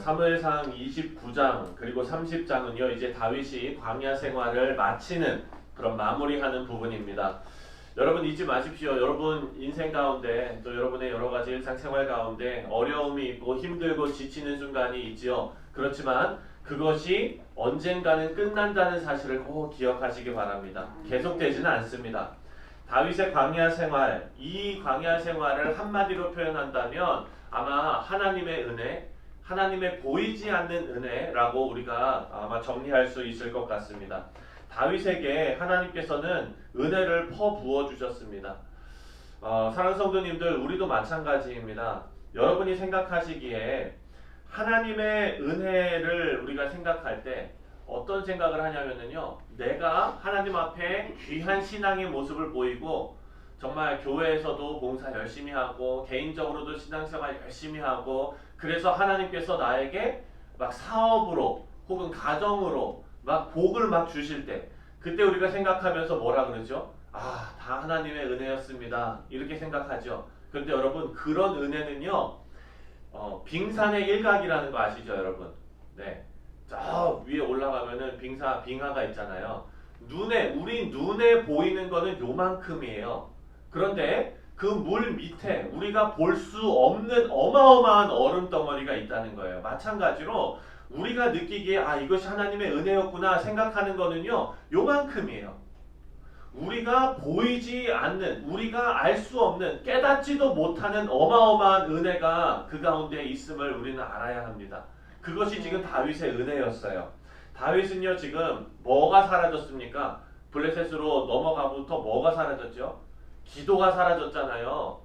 사무엘상 29장 그리고 30장은요 이제 다윗이 광야 생활을 마치는 그런 마무리하는 부분입니다. 여러분 잊지 마십시오. 여러분 인생 가운데 또 여러분의 여러 가지 일상생활 가운데 어려움이 있고 힘들고 지치는 순간이 있지요. 그렇지만 그것이 언젠가는 끝난다는 사실을 꼭 기억하시기 바랍니다. 계속되지는 않습니다. 다윗의 광야 생활, 이 광야 생활을 한마디로 표현한다면 아마 하나님의 은혜, 하나님의 보이지 않는 은혜라고 우리가 아마 정리할 수 있을 것 같습니다. 다윗에게 하나님께서는 은혜를 퍼부어 주셨습니다. 사랑하는 성도님들, 우리도 마찬가지입니다. 여러분이 생각하시기에 하나님의 은혜를 우리가 생각할 때 어떤 생각을 하냐면요, 내가 하나님 앞에 귀한 신앙의 모습을 보이고 정말 교회에서도 봉사 열심히 하고 개인적으로도 신앙생활 열심히 하고 그래서 하나님께서 나에게 막 사업으로 혹은 가정으로 막 복을 막 주실 때 그때 우리가 생각하면서 뭐라 그러죠? 아, 다 하나님의 은혜였습니다. 이렇게 생각하죠. 그런데 여러분 그런 은혜는요 빙산의 일각이라는 거 아시죠 여러분? 네. 저 위에 올라가면은 빙하가 있잖아요. 우리 눈에 보이는 거는 요만큼이에요. 그런데 그 물 밑에 우리가 볼 수 없는 어마어마한 얼음 덩어리가 있다는 거예요. 마찬가지로 우리가 느끼기에 아 이것이 하나님의 은혜였구나 생각하는 거는요 요만큼이에요. 우리가 보이지 않는, 우리가 알 수 없는, 깨닫지도 못하는 어마어마한 은혜가 그 가운데 있음을 우리는 알아야 합니다. 그것이 지금 다윗의 은혜였어요. 다윗은요 지금 뭐가 사라졌습니까? 블레셋으로 넘어가부터 뭐가 사라졌죠? 기도가 사라졌잖아요.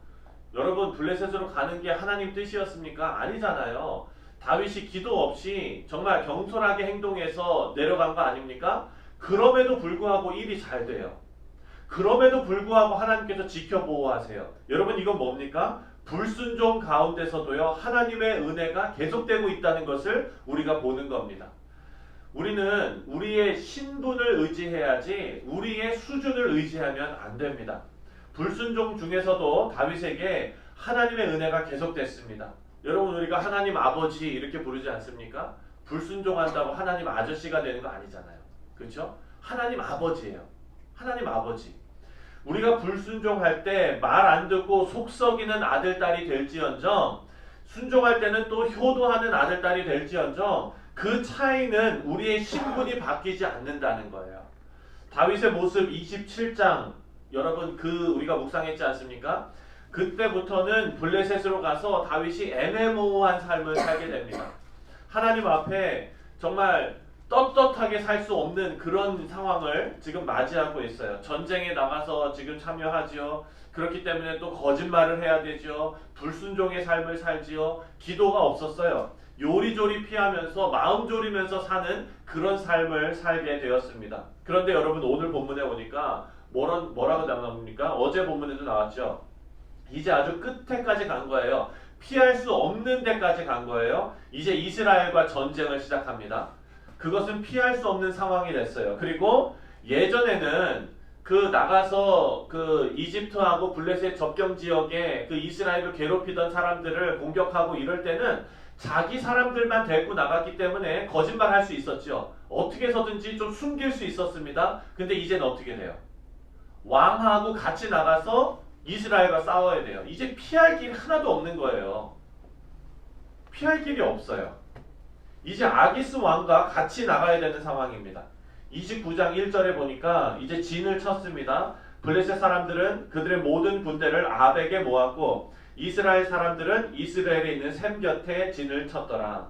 여러분 블레셋으로 가는 게 하나님 뜻이었습니까? 아니잖아요. 다윗이 기도 없이 정말 경솔하게 행동해서 내려간 거 아닙니까? 그럼에도 불구하고 일이 잘 돼요. 그럼에도 불구하고 하나님께서 지켜보호하세요. 여러분 이건 뭡니까? 불순종 가운데서도요 하나님의 은혜가 계속되고 있다는 것을 우리가 보는 겁니다. 우리는 우리의 신분을 의지해야지 우리의 수준을 의지하면 안 됩니다. 불순종 중에서도 다윗에게 하나님의 은혜가 계속됐습니다. 여러분 우리가 하나님 아버지 이렇게 부르지 않습니까? 불순종한다고 하나님 아저씨가 되는 거 아니잖아요. 그렇죠? 하나님 아버지예요. 하나님 아버지. 우리가 불순종할 때 말 안 듣고 속 썩이는 아들 딸이 될지언정 순종할 때는 또 효도하는 아들 딸이 될지언정 그 차이는 우리의 신분이 바뀌지 않는다는 거예요. 다윗의 모습 27장 여러분 우리가 묵상했지 않습니까? 그때부터는 블레셋으로 가서 다윗이 애매모호한 삶을 살게 됩니다. 하나님 앞에 정말 떳떳하게 살 수 없는 그런 상황을 지금 맞이하고 있어요. 전쟁에 나가서 지금 참여하지요. 그렇기 때문에 또 거짓말을 해야 되죠. 불순종의 삶을 살지요. 기도가 없었어요. 요리조리 피하면서 마음 졸이면서 사는 그런 삶을 살게 되었습니다. 그런데 여러분 오늘 본문에 보니까 뭐라고 나옵니까? 어제 본문에도 나왔죠. 이제 아주 끝에까지 간 거예요. 피할 수 없는 데까지 간 거예요. 이제 이스라엘과 전쟁을 시작합니다. 그것은 피할 수 없는 상황이 됐어요. 그리고 예전에는 나가서 이집트하고 블레셋 접경 지역에 이스라엘을 괴롭히던 사람들을 공격하고 이럴 때는 자기 사람들만 데리고 나갔기 때문에 거짓말할 수 있었죠. 어떻게 해서든지 좀 숨길 수 있었습니다. 근데 이제는 어떻게 돼요? 왕하고 같이 나가서 이스라엘과 싸워야 돼요. 이제 피할 길이 하나도 없는 거예요. 피할 길이 없어요. 이제 아기스 왕과 같이 나가야 되는 상황입니다. 29장 1절에 보니까 이제 진을 쳤습니다. 블레셋 사람들은 그들의 모든 군대를 아벡에 모았고 이스라엘 사람들은 이스라엘에 있는 샘 곁에 진을 쳤더라.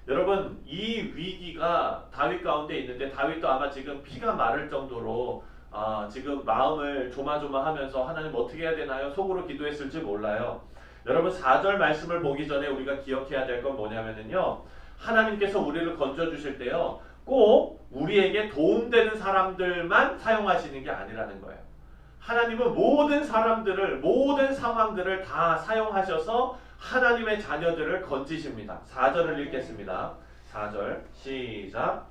여러분 이 위기가 다윗 가운데 있는데 다윗도 아마 지금 피가 마를 정도로 지금 마음을 조마조마하면서 하나님 어떻게 해야 되나요? 속으로 기도했을지 몰라요. 여러분 4절 말씀을 보기 전에 우리가 기억해야 될 건 뭐냐면요. 하나님께서 우리를 건져주실 때요. 꼭 우리에게 도움되는 사람들만 사용하시는 게 아니라는 거예요. 하나님은 모든 사람들을 모든 상황들을 다 사용하셔서 하나님의 자녀들을 건지십니다. 4절을 읽겠습니다. 4절 시작.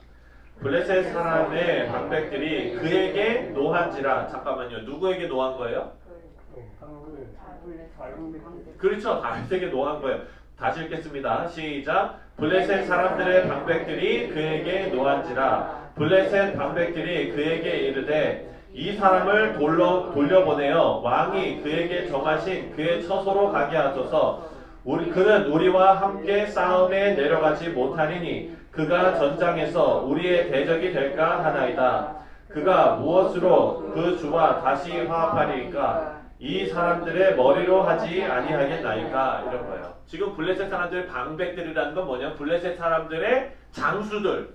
블레셋 사람의 방백들이 그에게 노한지라. 잠깐만요. 누구에게 노한 거예요? 그렇죠. 다윗에게 노한 거예요. 다시 읽겠습니다. 시작. 블레셋 사람들의 방백들이 그에게 노한지라. 블레셋 방백들이 그에게 이르되 이 사람을 돌려보내어 왕이 그에게 정하신 그의 처소로 가게 하소서. 그는 우리와 함께 싸움에 내려가지 못하리니 그가 전장에서 우리의 대적이 될까 하나이다. 그가 무엇으로 그 주와 다시 화합하리이까? 이 사람들의 머리로 하지 아니하겠나이까? 이런 거예요. 지금 블레셋 사람들의 방백들이라는 건 뭐냐? 블레셋 사람들의 장수들,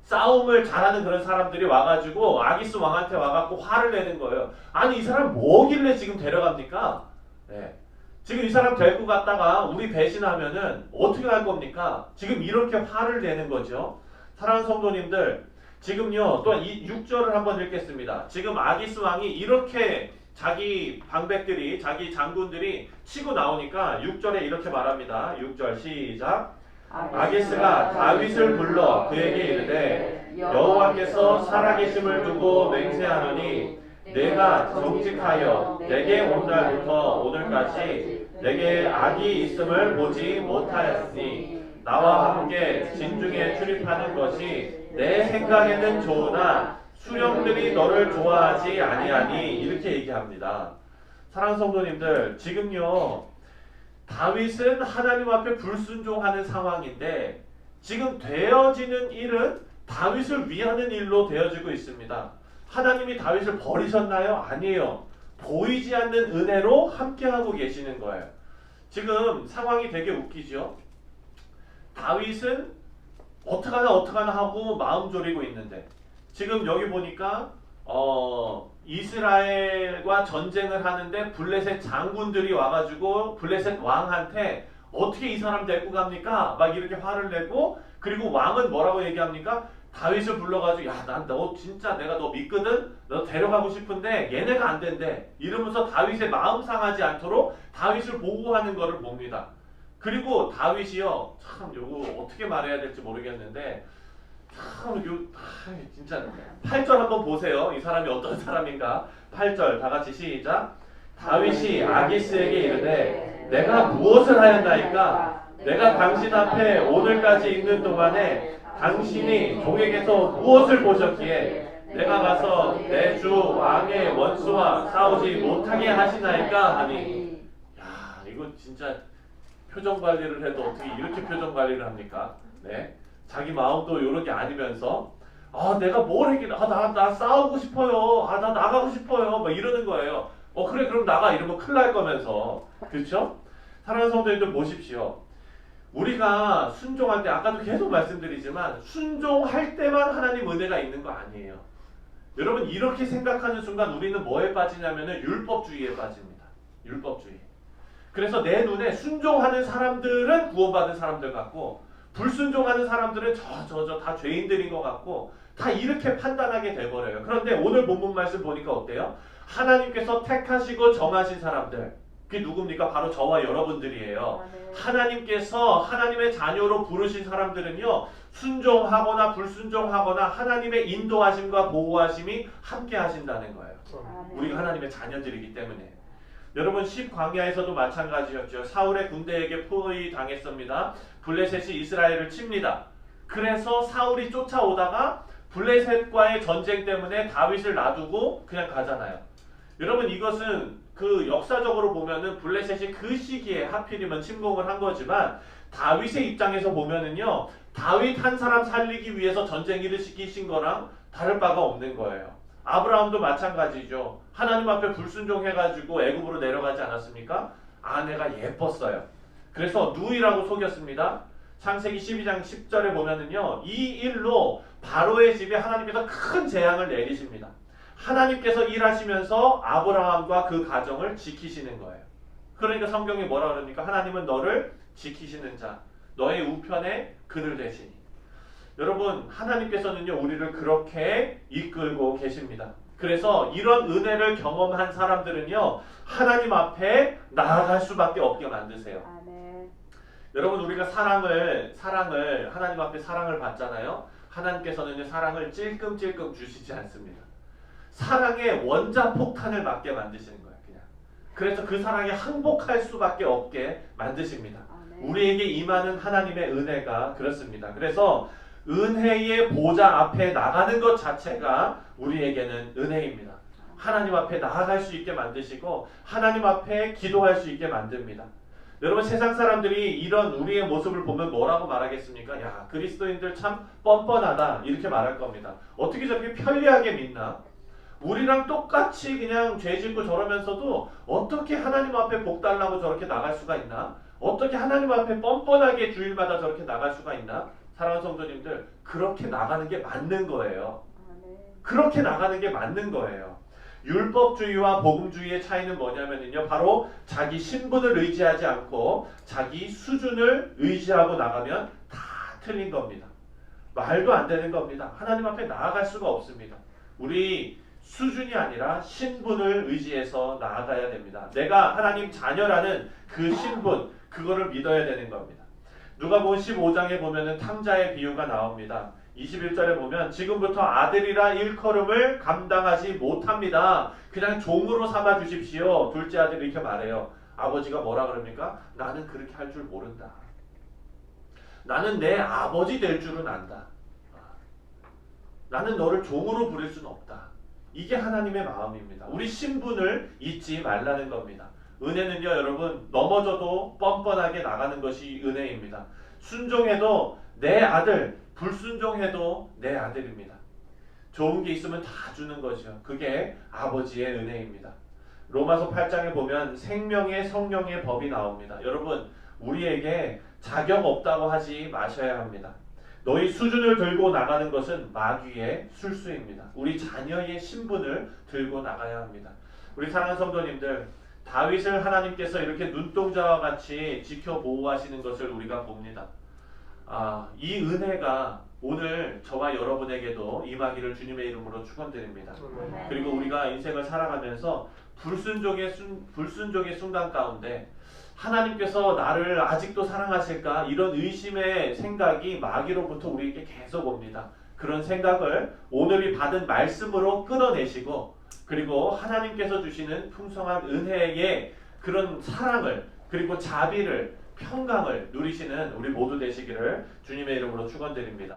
싸움을 잘하는 그런 사람들이 와가지고 아기스 왕한테 와갖고 화를 내는 거예요. 아니 이 사람 뭐길래 지금 데려갑니까? 네. 지금 이 사람 데리고 갔다가 우리 배신하면은 어떻게 할 겁니까? 지금 이렇게 화를 내는 거죠. 사랑하는 성도님들, 지금요 또 이 6절을 한번 읽겠습니다. 지금 아기스 왕이 이렇게 자기 방백들이, 자기 장군들이 치고 나오니까 6절에 이렇게 말합니다. 6절 시작. 아기스가 다윗을 불러 그에게 이르되 여호와께서 살아계심을 두고 맹세하노니 내가 정직하여 내게 온 날부터 오늘까지 내게 악이 있음을 보지 못하였으니 나와 함께 진중에 출입하는 것이 내 생각에는 좋으나 수령들이 너를 좋아하지 아니하니 이렇게 얘기합니다. 사랑하는 성도님들, 지금요 다윗은 하나님 앞에 불순종하는 상황인데 지금 되어지는 일은 다윗을 위하는 일로 되어지고 있습니다. 하나님이 다윗을 버리셨나요? 아니에요. 보이지 않는 은혜로 함께하고 계시는 거예요. 지금 상황이 되게 웃기죠. 다윗은 어떡하나 하고 마음 졸이고 있는데 지금 여기 보니까 이스라엘과 전쟁을 하는데 블레셋 장군들이 와가지고 블레셋 왕한테 어떻게 이 사람 데리고 갑니까? 막 이렇게 화를 내고, 그리고 왕은 뭐라고 얘기합니까? 다윗을 불러가지고 야, 난 너 진짜 내가 너 믿거든? 너 데려가고 싶은데 얘네가 안 된대. 이러면서 다윗의 마음 상하지 않도록 다윗을 보호하는 것을 봅니다. 그리고 다윗이요, 참 요거 어떻게 말해야 될지 모르겠는데 진짜 8절 한번 보세요. 이 사람이 어떤 사람인가. 8절 다 같이 시작. 다윗이 아기스에게 이르되 내가 무엇을 하였나이까? 내가 당신 앞에 오늘까지 있는 동안에 당신이 종에게서 무엇을 보셨기에 내가 가서 내 주 왕의 원수와 싸우지 못하게 하시나이까? 하니, 야, 이거 진짜 표정 관리를 해도 어떻게 이렇게 표정 관리를 합니까? 네. 자기 마음도 요렇게 아니면서 내가 뭘 했길래 나 싸우고 싶어요. 나 나가고 싶어요. 막 이러는 거예요. 그래 그럼 나가 이러면 큰일 날 거면서. 그렇죠? 사랑하는 성도님들 보십시오. 우리가 순종할 때 아까도 계속 말씀드리지만 순종할 때만 하나님 은혜가 있는 거 아니에요. 여러분 이렇게 생각하는 순간 우리는 뭐에 빠지냐면은 율법주의에 빠집니다. 율법주의. 그래서 내 눈에 순종하는 사람들은 구원받은 사람들 같고 불순종하는 사람들은 저 다 죄인들인 것 같고 다 이렇게 판단하게 돼버려요. 그런데 오늘 본문 말씀 보니까 어때요? 하나님께서 택하시고 정하신 사람들, 그게 누굽니까? 바로 저와 여러분들이에요. 하나님께서 하나님의 자녀로 부르신 사람들은요 순종하거나 불순종하거나 하나님의 인도하심과 보호하심이 함께 하신다는 거예요. 우리가 하나님의 자녀들이기 때문에. 여러분 10광야에서도 마찬가지였죠. 사울의 군대에게 포위 당했습니다. 블레셋이 이스라엘을 칩니다. 그래서 사울이 쫓아오다가 블레셋과의 전쟁 때문에 다윗을 놔두고 그냥 가잖아요. 여러분 이것은 그 역사적으로 보면은 블레셋이 그 시기에 하필이면 침공을 한 거지만 다윗의 입장에서 보면은요 다윗 한 사람 살리기 위해서 전쟁 일으키신 거랑 다를 바가 없는 거예요. 아브라함도 마찬가지죠. 하나님 앞에 불순종해가지고 애굽으로 내려가지 않았습니까? 아내가 예뻤어요. 그래서 누이라고 속였습니다. 창세기 12장 10절에 보면은요 이 일로 바로의 집에 하나님께서 큰 재앙을 내리십니다. 하나님께서 일하시면서 아브라함과 그 가정을 지키시는 거예요. 그러니까 성경이 뭐라 그럽니까? 하나님은 너를 지키시는 자, 너의 우편에 그늘 되시니. 여러분 하나님께서는요 우리를 그렇게 이끌고 계십니다. 그래서 이런 은혜를 경험한 사람들은요 하나님 앞에 나아갈 수밖에 없게 만드세요. 아멘. 여러분 우리가 사랑을 하나님 앞에 사랑을 받잖아요. 하나님께서는요 사랑을 찔끔찔끔 주시지 않습니다. 사랑의 원자폭탄을 맞게 만드시는 거예요. 그냥. 그래서 그 사랑에 항복할 수밖에 없게 만드십니다. 아멘. 우리에게 임하는 하나님의 은혜가 그렇습니다. 그래서 은혜의 보좌 앞에 나가는 것 자체가 우리에게는 은혜입니다. 하나님 앞에 나아갈 수 있게 만드시고 하나님 앞에 기도할 수 있게 만듭니다. 여러분, 세상 사람들이 이런 우리의 모습을 보면 뭐라고 말하겠습니까? 야, 그리스도인들 참 뻔뻔하다, 이렇게 말할 겁니다. 어떻게 저렇게 편리하게 믿나? 우리랑 똑같이 그냥 죄 짓고 저러면서도 어떻게 하나님 앞에 복 달라고 저렇게 나갈 수가 있나? 어떻게 하나님 앞에 뻔뻔하게 주일마다 저렇게 나갈 수가 있나? 사랑하는 성도님들, 그렇게 나가는 게 맞는 거예요. 그렇게 나가는 게 맞는 거예요. 율법주의와 복음주의의 차이는 뭐냐면요, 바로 자기 신분을 의지하지 않고 자기 수준을 의지하고 나가면 다 틀린 겁니다. 말도 안 되는 겁니다. 하나님 앞에 나아갈 수가 없습니다. 우리 수준이 아니라 신분을 의지해서 나아가야 됩니다. 내가 하나님 자녀라는 그 신분, 그거를 믿어야 되는 겁니다. 누가복음 15장에 보면은 탕자의 비유가 나옵니다. 21절에 보면 지금부터 아들이라 일컬음을 감당하지 못합니다. 그냥 종으로 삼아 주십시오. 둘째 아들이 이렇게 말해요. 아버지가 뭐라 그럽니까? 나는 그렇게 할 줄 모른다. 나는 내 아버지 될 줄은 안다. 나는 너를 종으로 부릴 수는 없다. 이게 하나님의 마음입니다. 우리 신분을 잊지 말라는 겁니다. 은혜는요, 여러분, 넘어져도 뻔뻔하게 나가는 것이 은혜입니다. 순종해도 내 아들, 불순종해도 내 아들입니다. 좋은 게 있으면 다 주는 거죠. 그게 아버지의 은혜입니다. 로마서 8장에 보면 생명의 성령의 법이 나옵니다. 여러분, 우리에게 자격 없다고 하지 마셔야 합니다. 너희 수준을 들고 나가는 것은 마귀의 술수입니다. 우리 자녀의 신분을 들고 나가야 합니다. 우리 사랑하는 성도님들, 다윗을 하나님께서 이렇게 눈동자와 같이 지켜 보호하시는 것을 우리가 봅니다. 이 은혜가 오늘 저와 여러분에게도 임하기를 주님의 이름으로 축원드립니다. 그리고 우리가 인생을 살아가면서 불순종의 순간 가운데 하나님께서 나를 아직도 사랑하실까? 이런 의심의 생각이 마귀로부터 우리에게 계속 옵니다. 그런 생각을 오늘이 받은 말씀으로 끊어내시고, 그리고 하나님께서 주시는 풍성한 은혜의 그런 사랑을, 그리고 자비를, 평강을 누리시는 우리 모두 되시기를 주님의 이름으로 축원드립니다.